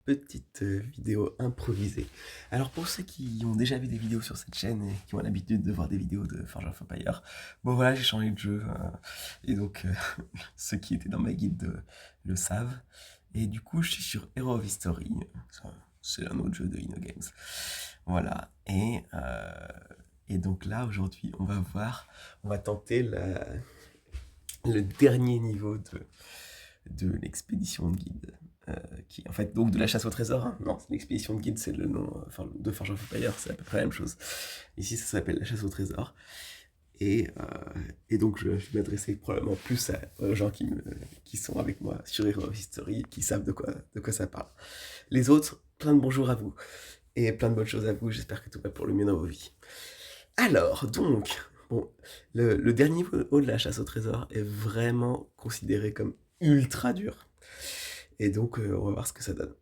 petite vidéo improvisée. Alors pour ceux qui ont déjà vu des vidéos sur cette chaîne et qui ont l'habitude de voir des vidéos de Forge of Empire, bon voilà, j'ai changé de jeu, et donc ceux qui étaient dans ma guide le savent. Et du coup, je suis sur Hero of History, c'est un autre jeu de InnoGames. Voilà, et donc là aujourd'hui, on va tenter le dernier niveau de l'expédition de guide. Qui en fait donc de la chasse au trésor, hein. Non, c'est l'expédition de guide, c'est le nom, enfin de Forge of Empire, c'est à peu près la même chose. Ici ça s'appelle la chasse au trésor. Et donc je vais m'adresser probablement plus aux gens qui sont avec moi sur Hero of History, qui savent de quoi ça parle. Les autres, plein de bonjours à vous et plein de bonnes choses à vous, j'espère que tout va pour le mieux dans vos vies. Alors, donc, bon, le dernier niveau de la chasse au trésor est vraiment considéré comme ultra dur. Et donc, on va voir ce que ça donne.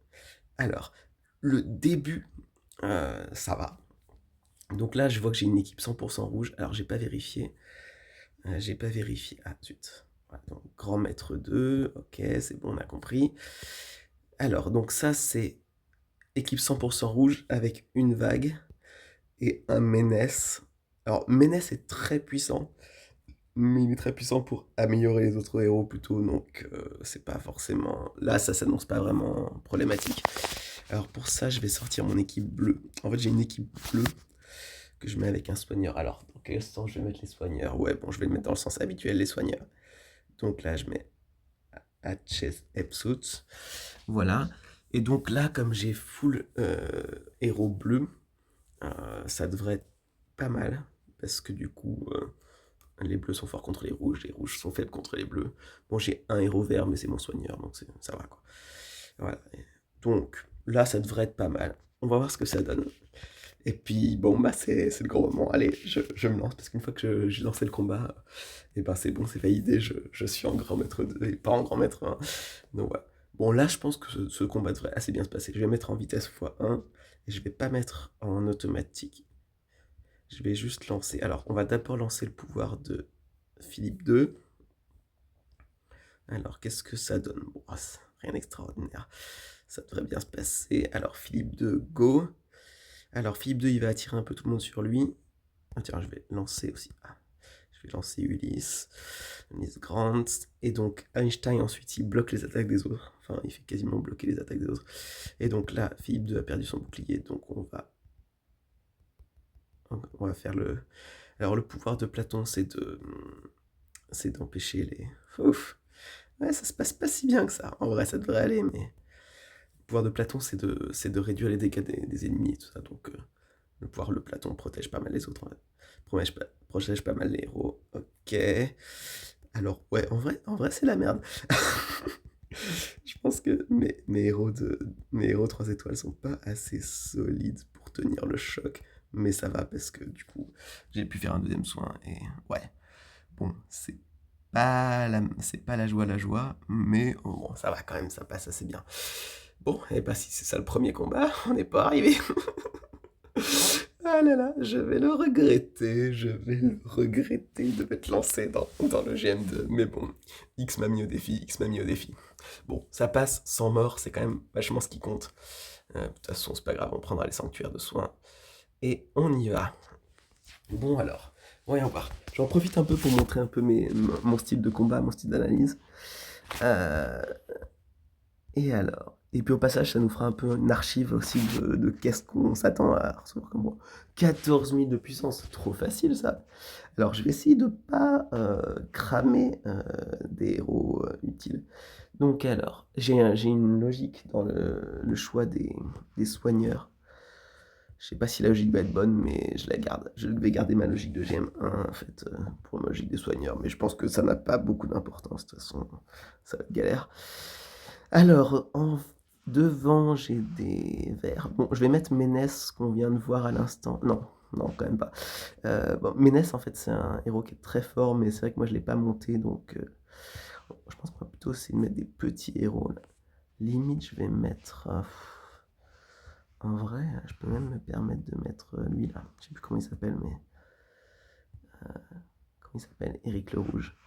Alors, le début, ça va. Donc là, je vois que j'ai une équipe 100% rouge. Alors, j'ai pas vérifié. J'ai pas vérifié. Ah, zut. Voilà, donc, grand maître 2. Ok, c'est bon, on a compris. Alors, donc ça, c'est équipe 100% rouge avec une vague et un Ménès. Alors, Ménès est très puissant, mais il est très puissant pour améliorer les autres héros plutôt, donc c'est pas forcément... Là, ça s'annonce pas vraiment problématique. Alors pour ça, je vais sortir mon équipe bleue. En fait, j'ai une équipe bleue que je mets avec un soigneur. Alors, dans quel sens je vais mettre les soigneurs? Ouais, bon, je vais le mettre dans le sens habituel, les soigneurs. Donc là, je mets Hatches Epsut. Voilà. Et donc là, comme j'ai full héros bleu, ça devrait être pas mal. Parce que du coup, les bleus sont forts contre les rouges sont faibles contre les bleus. Bon, j'ai un héros vert, mais c'est mon soigneur, donc ça va quoi. Voilà. Donc là, ça devrait être pas mal. On va voir ce que ça donne. Et puis, bon, bah, c'est le gros moment. Allez, je me lance, parce qu'une fois que j'ai lancé le combat, et ben c'est bon, c'est validé, je suis en grand maître 2 et pas en grand maître 1. Donc voilà. Bon, là, je pense que ce combat devrait assez bien se passer. Je vais mettre en vitesse x1, et je vais pas mettre en automatique. Je vais juste lancer. Alors, on va d'abord lancer le pouvoir de Philippe II. Alors, qu'est-ce que ça donne? Bon, rien d'extraordinaire. Ça devrait bien se passer. Alors, Philippe II, go. Alors, Philippe II, il va attirer un peu tout le monde sur lui. Ah, tiens, je vais lancer aussi. Ah, je vais lancer Ulysse Grant. Et donc, Einstein, ensuite, il bloque les attaques des autres. Enfin, il fait quasiment bloquer les attaques des autres. Et donc là, Philippe II a perdu son bouclier. Donc, on va faire le... Alors, le pouvoir de Platon, c'est d'empêcher les... Ouf. Ouais, ça se passe pas si bien que ça. En vrai, ça devrait aller, mais... Le pouvoir de Platon, c'est de réduire les dégâts des ennemis et tout ça. Donc, le pouvoir de Platon protège pas mal les autres. Protège pas mal les héros. Ok. Alors, ouais, en vrai c'est la merde. Je pense que mes héros 3 étoiles sont pas assez solides pour tenir le choc. Mais ça va parce que du coup, j'ai pu faire un deuxième soin. Et ouais, bon, c'est pas la joie, mais bon, ça va quand même, ça passe assez bien. Bon, et bah si c'est ça le premier combat, on n'est pas arrivé. Ah là là, je vais le regretter de m'être lancé dans le GM2. Mais bon, X m'a mis au défi, X m'a mis au défi. Bon, ça passe sans mort, c'est quand même vachement ce qui compte. De toute façon, c'est pas grave, on prendra les sanctuaires de soins. Et on y va. Bon alors, voyons voir. J'en profite un peu pour montrer un peu mon style de combat, mon style d'analyse. Euh, et alors, et puis au passage, ça nous fera un peu une archive aussi de qu'est-ce qu'on s'attend à recevoir comme moi. 14 000 de puissance, c'est trop facile ça. Alors je vais essayer de pas cramer des héros utiles. Donc alors, j'ai une logique dans le choix des soigneurs. Je sais pas si la logique va être bonne, mais je la garde. Je vais garder ma logique de GM1 en fait pour ma logique des soigneurs, mais je pense que ça n'a pas beaucoup d'importance. De toute façon, ça va être galère. Alors, en devant, j'ai des verts. Bon, je vais mettre Ménès qu'on vient de voir à l'instant. Non, non, quand même pas. Bon, Ménès, en fait, c'est un héros qui est très fort, mais c'est vrai que moi, je l'ai pas monté, donc je pense qu'on va plutôt essayer de mettre des petits héros. Là. Limite, je vais mettre... en vrai, je peux même me permettre de mettre lui là. Je sais plus comment il s'appelle, mais... comment il s'appelle? Éric le Rouge.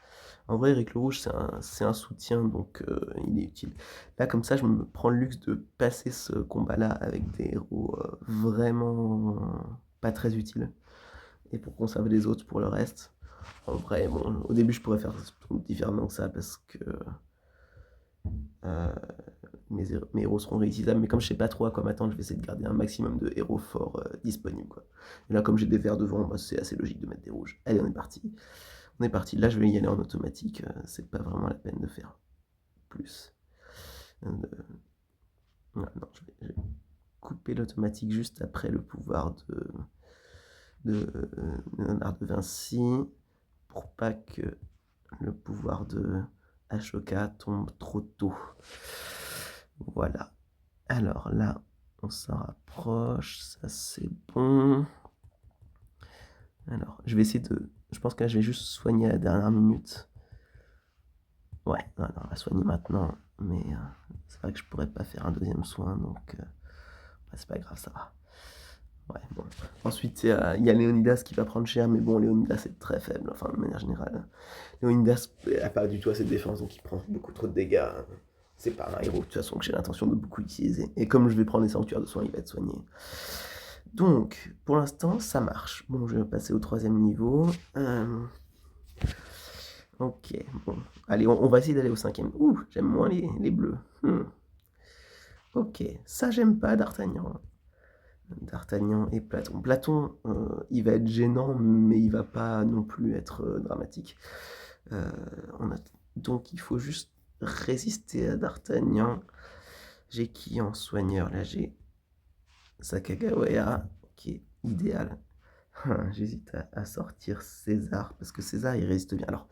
En vrai, Eric le Rouge, c'est un soutien, donc il est utile. Là, comme ça, je me prends le luxe de passer ce combat-là avec des héros vraiment pas très utiles. Et pour conserver les autres pour le reste. En vrai, bon, au début, je pourrais faire différemment que ça parce que euh, mes héros seront réutilisables. Mais comme je sais pas trop à quoi m'attendre, je vais essayer de garder un maximum de héros forts disponibles, quoi. Et là, comme j'ai des verts devant, bah, c'est assez logique de mettre des rouges. Allez, on est parti. On est parti. Là, je vais y aller en automatique. C'est pas vraiment la peine de faire plus. Non, je vais couper l'automatique juste après le pouvoir Léonard de Vinci pour pas que le pouvoir de Ashoka tombe trop tôt. Voilà. Alors là, on s'en rapproche. Ça, c'est bon. Alors, je vais essayer de... Je pense que là, je vais juste soigner à la dernière minute. Ouais, non, on va soigner maintenant. Mais c'est vrai que je pourrais pas faire un deuxième soin, donc c'est pas grave, ça va. Ouais, bon. Ensuite, il y a Léonidas qui va prendre cher, mais bon, Léonidas est très faible, enfin, de manière générale. Léonidas n'a pas du tout assez de défense, donc il prend beaucoup trop de dégâts. C'est pas un héros, de toute façon, que j'ai l'intention de beaucoup utiliser. Et comme je vais prendre les sanctuaires de soins, il va être soigné. Donc, pour l'instant, ça marche. Bon, je vais passer au 3e niveau. Ok, bon. Allez, on va essayer d'aller au 5e. Ouh, j'aime moins les bleus. Ok, ça j'aime pas, D'Artagnan. D'Artagnan et Platon. Platon, il va être gênant, mais il va pas non plus être dramatique. Donc il faut juste résister à D'Artagnan. J'ai qui en soigneur? Là, j'ai Sacagawea, qui est idéal. J'hésite à sortir César, parce que César, il résiste bien. Alors,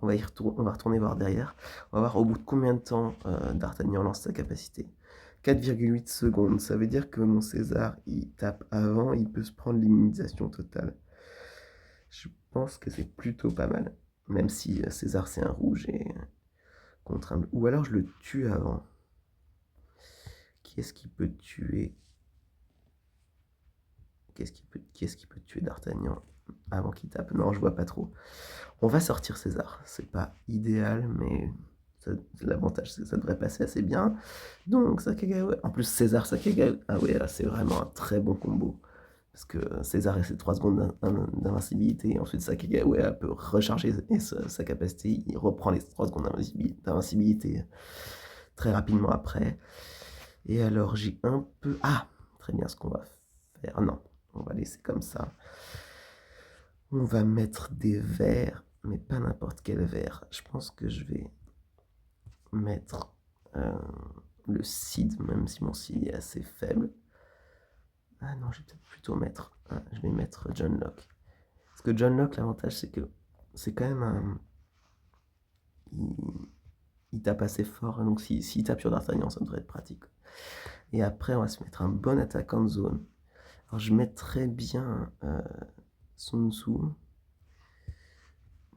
on va retourner voir derrière. On va voir au bout de combien de temps D'Artagnan lance sa capacité. 4,8 secondes. Ça veut dire que mon César, il tape avant, il peut se prendre l'immunisation totale. Je pense que c'est plutôt pas mal. Même si César, c'est un rouge et contre un bleu. Ou alors je le tue avant. Qui est-ce qui peut tuer Qui est-ce qui peut tuer D'Artagnan avant qu'il tape? Non, je vois pas trop. On va sortir César. C'est pas idéal, mais l'avantage, c'est que ça devrait passer assez bien. Donc, Sacagawea. En plus, César, Sacagawea. Ah ouais, là, c'est vraiment un très bon combo. Parce que César a ses 3 secondes d'invincibilité. Et ensuite, Sacagawea peut recharger sa capacité. Il reprend les 3 secondes d'invincibilité très rapidement après. Et alors, j'ai un peu... Ah, très bien, ce qu'on va faire. Non, on va laisser comme ça. On va mettre des verres, mais pas n'importe quel verre. Je pense que je vais mettre le Cid, même si mon Cid est assez faible. Ah non, je vais peut-être plutôt mettre... je vais mettre John Locke. Parce que John Locke, l'avantage, c'est que c'est quand même un... Il tape assez fort, donc s'il tape sur D'Artagnan, ça devrait être pratique. Et après, on va se mettre un bon attaquant de zone. Alors, je mettrais bien Sun Tzu.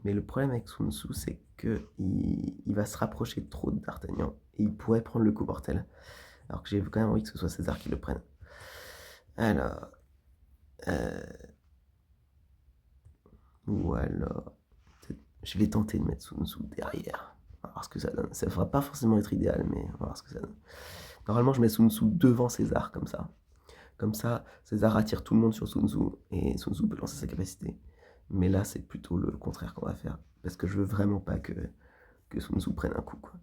Mais le problème avec Sun Tzu, c'est qu'il va se rapprocher trop de D'Artagnan et il pourrait prendre le coup mortel. Alors que j'ai quand même envie que ce soit César qui le prenne. Alors. Ou alors. Je vais tenter de mettre Sun Tzu derrière. On va voir ce que ça donne. Ça ne va pas forcément être idéal, mais on va voir ce que ça donne. Normalement, je mets Sun Tzu devant César, comme ça. Comme ça, César attire tout le monde sur Sun Tzu et Sun Tzu peut lancer sa capacité. Mais là, c'est plutôt le contraire qu'on va faire. Parce que je veux vraiment pas que Sun Tzu prenne un coup, quoi.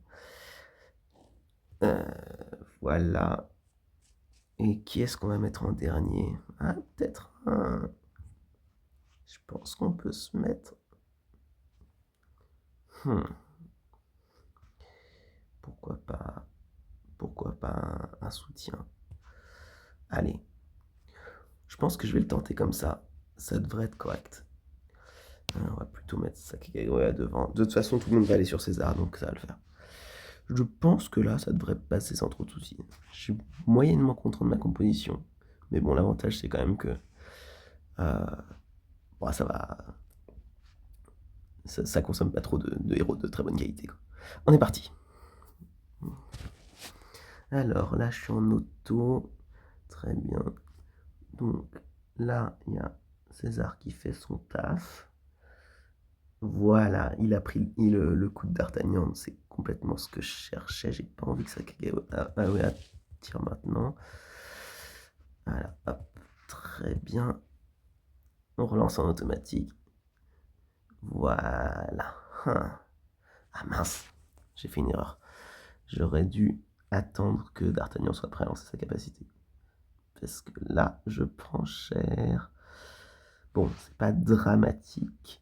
Voilà. Et qui est-ce qu'on va mettre en dernier? Ah, peut-être un... Je pense qu'on peut se mettre... Pourquoi pas un soutien? Allez. Je pense que je vais le tenter comme ça. Ça devrait être correct. On va plutôt mettre Sacagawea devant. De toute façon, tout le monde va aller sur César, donc ça va le faire. Je pense que là, ça devrait passer sans trop de soucis. Je suis moyennement content de ma composition. Mais bon, l'avantage, c'est quand même que... bon, ça va... Ça consomme pas trop de héros de très bonne qualité, quoi. On est parti. Alors, là, je suis en auto. Très bien. Donc, là, il y a César qui fait son taf. Voilà, il a pris le coup de D'Artagnan, c'est complètement ce que je cherchais, j'ai pas envie que ça ouais, attire maintenant. Voilà, hop, très bien. On relance en automatique. Voilà. Ah mince, j'ai fait une erreur. J'aurais dû attendre que D'Artagnan soit prêt à lancer sa capacité. Parce que là, je prends cher. Bon, c'est pas dramatique.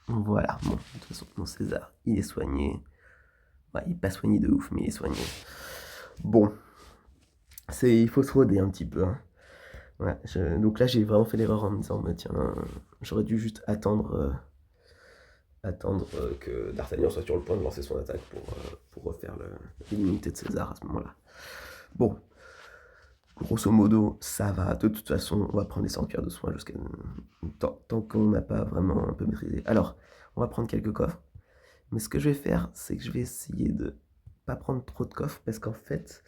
Voilà, bon, de toute façon, mon César, il est soigné. Ouais, il est pas soigné de ouf, mais il est soigné. Bon, il faut se roder un petit peu. Hein. Ouais, donc là, j'ai vraiment fait l'erreur en me disant, bah, tiens, j'aurais dû juste attendre que D'Artagnan soit sur le point de lancer son attaque pour refaire l'immunité de César à ce moment-là. Bon, grosso modo, ça va. De toute façon, on va prendre les 100 cœurs de soin jusqu'à tant qu'on n'a pas vraiment un peu maîtrisé. Alors, on va prendre quelques coffres. Mais ce que je vais faire, c'est que je vais essayer de pas prendre trop de coffres parce qu'en fait,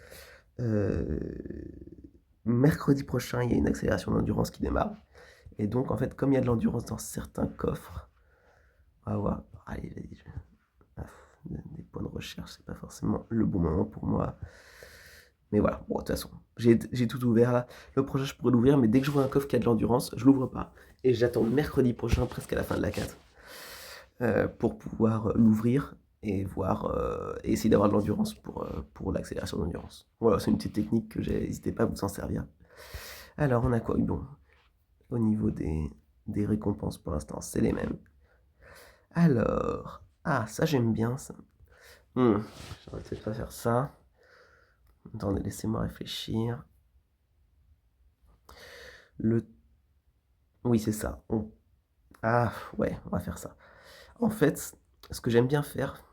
euh, mercredi prochain, il y a une accélération d'endurance qui démarre. Et donc, en fait, comme il y a de l'endurance dans certains coffres, on va voir. Allez, vas-y. Des points de recherche, c'est pas forcément le bon moment pour moi. Mais voilà, bon, de toute façon, j'ai tout ouvert là. Le prochain, je pourrais l'ouvrir, mais dès que je vois un coffre qui a de l'endurance, je l'ouvre pas. Et j'attends mercredi prochain, presque à la fin de la 4, pour pouvoir l'ouvrir et voir et essayer d'avoir de l'endurance pour l'accélération d'endurance. Voilà, c'est une petite technique que j'ai, n'hésitez pas à vous en servir. Alors, on a quoi? Bon, au niveau des récompenses pour l'instant, c'est les mêmes. Alors, ah, ça j'aime bien ça. J'aurais peut-être pas faire ça. Attendez, laissez-moi réfléchir. Le... Oui, c'est ça. Ah, ouais, on va faire ça. En fait, ce que j'aime bien faire,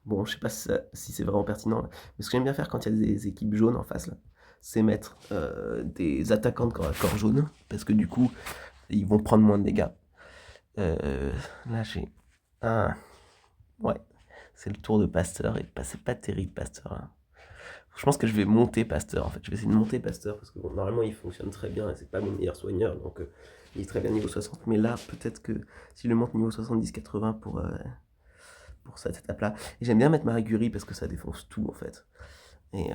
bon, je sais pas si c'est vraiment pertinent, mais ce que j'aime bien faire quand il y a des équipes jaunes en face, là, c'est mettre des attaquants de corps à corps jaunes, parce que du coup, ils vont prendre moins de dégâts. Là, j'ai un... Ouais, c'est le tour de Pasteur, et c'est pas terrible, Pasteur, là. Je pense que je vais monter Pasteur, en fait. Je vais essayer de monter Pasteur, parce que bon, normalement, il fonctionne très bien, et c'est pas mon meilleur soigneur, donc il est très bien niveau 60. Mais là, peut-être que si je le monte niveau 70-80 pour cette étape-là. Et j'aime bien mettre Marie Curie, parce que ça défonce tout, en fait. Et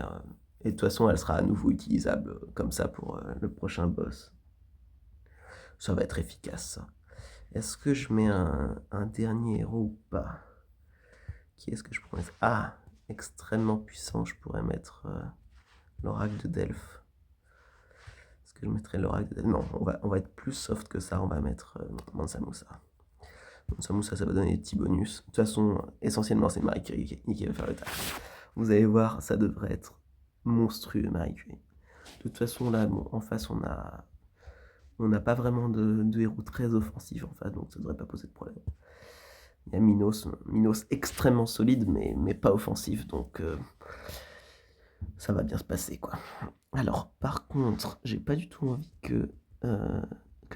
de toute façon, elle sera à nouveau utilisable comme ça pour le prochain boss. Ça va être efficace, ça. Est-ce que je mets un dernier héros ou pas? Qui est-ce que je pourrais mettre? Ah, extrêmement puissant, je pourrais mettre l'oracle de Delphes. Est-ce que je mettrais l'oracle de Delphes? Non, on va être plus soft que ça, on va mettre Mansa Moussa. Mansa Moussa, ça va donner des petits bonus. De toute façon, essentiellement, c'est Marie Curie qui va faire le taf. Vous allez voir, ça devrait être monstrueux, Marie Curie. De toute façon, là, bon, en face, on n'a pas vraiment de héros très offensifs en face, donc ça devrait pas poser de problème. Il y a Minos extrêmement solide, mais pas offensif, donc ça va bien se passer, quoi. Alors, par contre, j'ai pas du tout envie que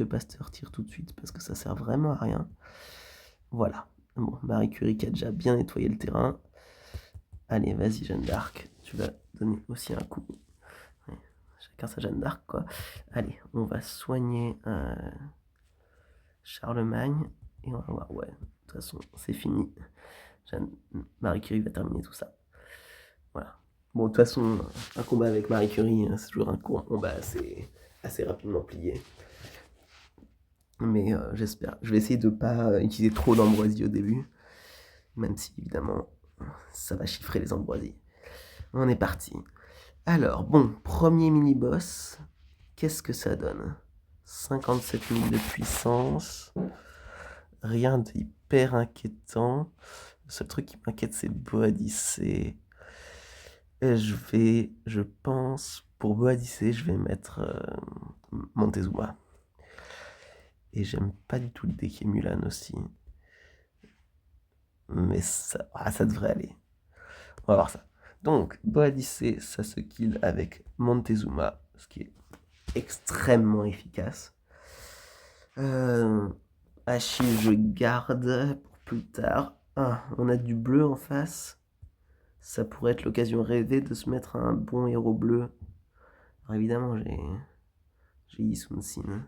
Pasteur tire tout de suite, parce que ça sert vraiment à rien. Voilà. Bon, Marie Curie qui a déjà bien nettoyé le terrain. Allez, vas-y, Jeanne d'Arc, tu vas donner aussi un coup. Ouais, chacun sa Jeanne d'Arc, quoi. Allez, on va soigner Charlemagne, et on va voir, ouais, de toute façon, c'est fini. Marie Curie va terminer tout ça. Voilà. Bon, de toute façon, un combat avec Marie Curie, c'est toujours un combat assez rapidement plié. Mais j'espère. Je vais essayer de ne pas utiliser trop d'ambroisie au début. Même si, évidemment, ça va chiffrer les ambroisies. On est parti. Alors, bon, premier mini-boss. Qu'est-ce que ça donne? 57 000 de puissance. Rien d'hyper inquiétant. Le seul truc qui m'inquiète, c'est Boadicée. Je pense, pour Boadicée, je vais mettre Montezuma. Et j'aime pas du tout le deck Mulan aussi. Mais ça devrait aller. On va voir ça. Donc, Boadicée, ça se kill avec Montezuma, ce qui est extrêmement efficace. Achille, je garde pour plus tard. Ah, on a du bleu en face. Ça pourrait être l'occasion rêvée de se mettre un bon héros bleu. Alors évidemment, J'ai Yi Sun-sin.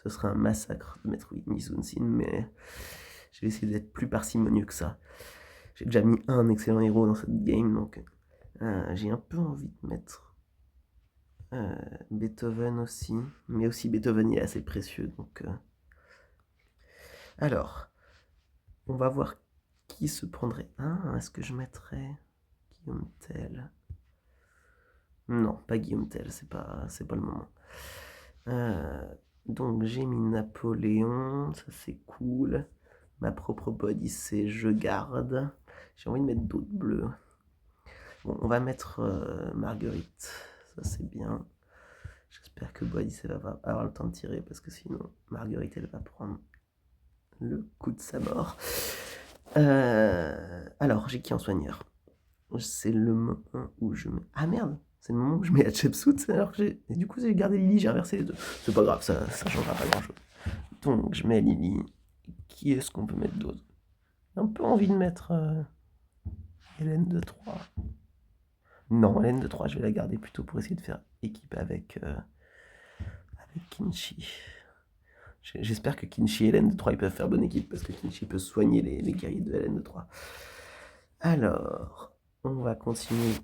Ce serait un massacre de mettre Yi Sun-sin, mais je vais essayer d'être plus parcimonieux que ça. J'ai déjà mis un excellent héros dans cette game, donc j'ai un peu envie de mettre Beethoven aussi. Mais aussi Beethoven il est assez précieux, donc... Alors, on va voir qui se prendrait. Ah, est-ce que je mettrais Guillaume Tell? Non, pas Guillaume Tell, c'est pas le moment. Donc j'ai mis Napoléon, ça c'est cool. Ma propre body c'est je garde. J'ai envie de mettre d'autres bleus. Bon, on va mettre Marguerite, ça c'est bien. J'espère que Body va avoir le temps de tirer parce que sinon Marguerite elle va prendre le coup de sa mort. Alors j'ai qui en soigneur? C'est le moment où je mets... Ah merde, c'est le moment où je mets Hatshepsut alors que j'ai... Et du coup j'ai gardé Lily, j'ai inversé les deux. C'est pas grave, ça changera pas grand chose. Donc je mets Lily. Qui est-ce qu'on peut mettre d'autre? J'ai un peu envie de mettre Hélène de Troyes. Non, Hélène de Troyes, je vais la garder plutôt pour essayer de faire équipe avec Kinshi. J'espère que Kinshi et Hélène de Troyes ils peuvent faire bonne équipe parce que Kinshi peut soigner les guerriers de Hélène de Troyes. Alors, on va continuer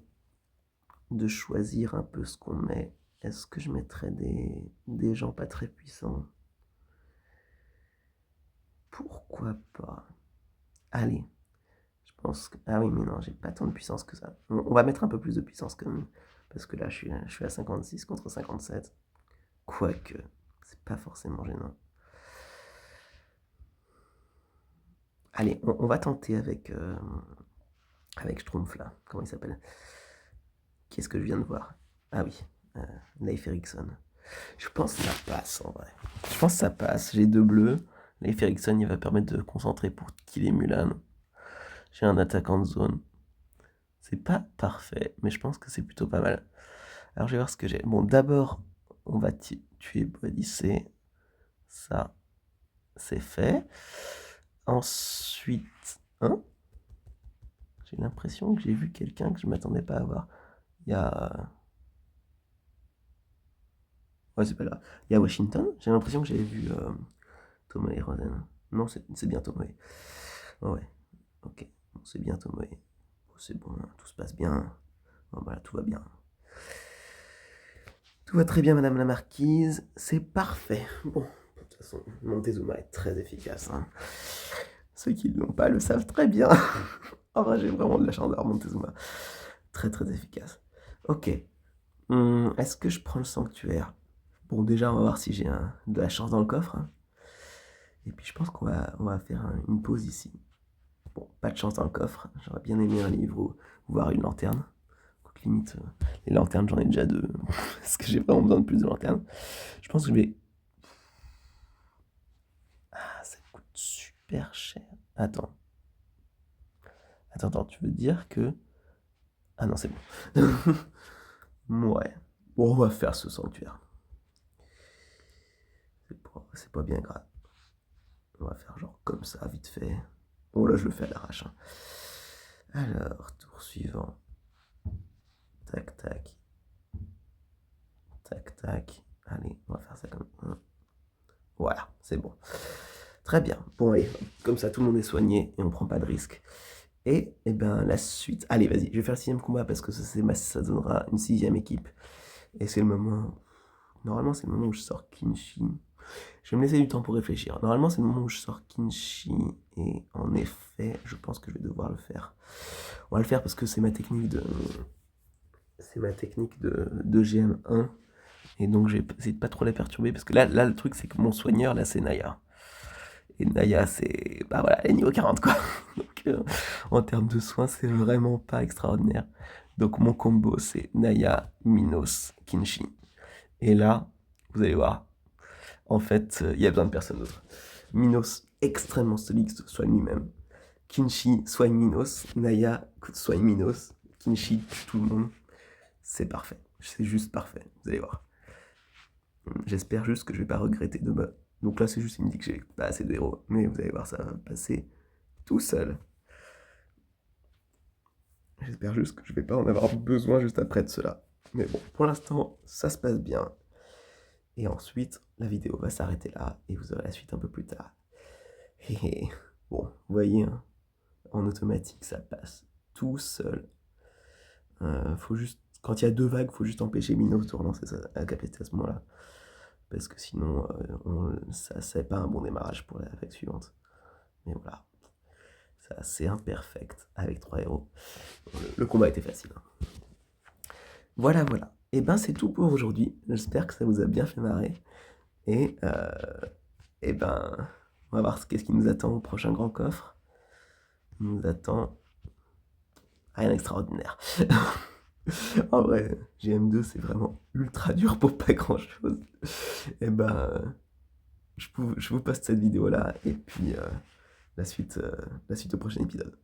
de choisir un peu ce qu'on met. Est-ce que je mettrais des gens pas très puissants? Pourquoi pas? Allez, je pense que... Ah oui, mais non, j'ai pas tant de puissance que ça. On va mettre un peu plus de puissance quand même. Parce que là, je suis à 56 contre 57. Quoique, c'est pas forcément gênant. Allez, on va tenter avec Schtroumpf là. Comment il s'appelle? Qu'est-ce que je viens de voir? Ah oui, Leif Erikson. Je pense que ça passe en vrai. Je pense que ça passe. J'ai deux bleus. Leif Erikson, il va permettre de concentrer pour killer Mulan. J'ai un attaquant de zone. C'est pas parfait, mais je pense que c'est plutôt pas mal. Alors je vais voir ce que j'ai. Bon, d'abord, on va tuer Boadicée. Ça, c'est fait. Ensuite, hein? J'ai l'impression que j'ai vu quelqu'un que je m'attendais pas à voir. Il y a... Ouais, c'est pas là. Il y a Washington. J'ai l'impression que j'avais vu Tomoe Rosen. Non, c'est bien Tomoe. Oh, ouais, ok. Bon, c'est bien Tomoe. Bon, c'est bon, tout se passe bien. Bon, voilà, tout va bien. Tout va très bien, madame la marquise. C'est parfait. Bon, de toute façon, Montezuma est très efficace. Hein. Ceux qui ne l'ont pas le savent très bien. En vrai, j'ai vraiment de la chance d'avoir Montezuma. Très, très efficace. Ok. Est-ce que je prends le sanctuaire? Bon, déjà, on va voir si j'ai de la chance dans le coffre. Hein. Et puis, je pense qu'on va faire une pause ici. Bon, pas de chance dans le coffre. J'aurais bien aimé un livre ou voir une lanterne. Donc, limite, les lanternes, j'en ai déjà deux. Est-ce que j'ai vraiment besoin de plus de lanternes? Je pense que je vais... Ah, ça coûte super cher. Attends, tu veux dire que... Ah non, c'est bon. Ouais. Bon, on va faire ce sanctuaire. C'est pas bien grave. On va faire genre comme ça, vite fait. Bon, là, je le fais à l'arrache. Hein. Alors, tour suivant. Tac, tac. Tac, tac. Allez, on va faire ça comme ça. Voilà, c'est bon. Très bien. Bon, allez, comme ça, tout le monde est soigné et on prend pas de risque. Et ben la suite... Allez, vas-y, je vais faire le 6ème combat parce que ça donnera une 6ème équipe. Et c'est le moment... Normalement, c'est le moment où je sors Kinshi. Je vais me laisser du temps pour réfléchir. Normalement, c'est le moment où je sors Kinshi. Et en effet, je pense que je vais devoir le faire. On va le faire parce que c'est ma technique de... C'est ma technique de GM1. Et donc, j'ai essayé de pas trop la perturber. Parce que là le truc, c'est que mon soigneur, là, c'est Naya. Et Naya, c'est... Bah voilà, elle est niveau 40, quoi. Donc, en termes de soins, c'est vraiment pas extraordinaire. Donc, mon combo, c'est Naya, Minos, Kinshi. Et là, vous allez voir, en fait, il y a besoin de personne d'autre. Minos, extrêmement solide, soigne lui-même. Kinshi soigne Minos. Naya soigne Minos. Kinshi tue tout le monde. C'est parfait. C'est juste parfait. Vous allez voir. J'espère juste que je vais pas regretter demain. Donc là, c'est juste, il me dit que j'ai pas assez de héros. Mais vous allez voir, ça va passer tout seul. J'espère juste que je vais pas en avoir besoin juste après de cela. Mais bon, pour l'instant, ça se passe bien. Et ensuite, la vidéo va s'arrêter là et vous aurez la suite un peu plus tard. Et bon, vous voyez, hein, en automatique, ça passe tout seul. Faut juste, quand il y a 2 vagues, faut juste empêcher Minos de relancer sa capacité à ce moment-là. Parce que sinon, ça c'est pas un bon démarrage pour la vague suivante. Mais voilà, c'est assez imperfect avec 3 héros. Le combat était facile, hein. Voilà, voilà. Et ben c'est tout pour aujourd'hui. J'espère que ça vous a bien fait marrer. Et ben, on va voir qu'est-ce qui nous attend au prochain grand coffre. Il nous attend rien d'extraordinaire. En vrai, GM2 c'est vraiment ultra dur pour pas grand chose. Et ben, je vous poste cette vidéo là et puis la suite au prochain épisode.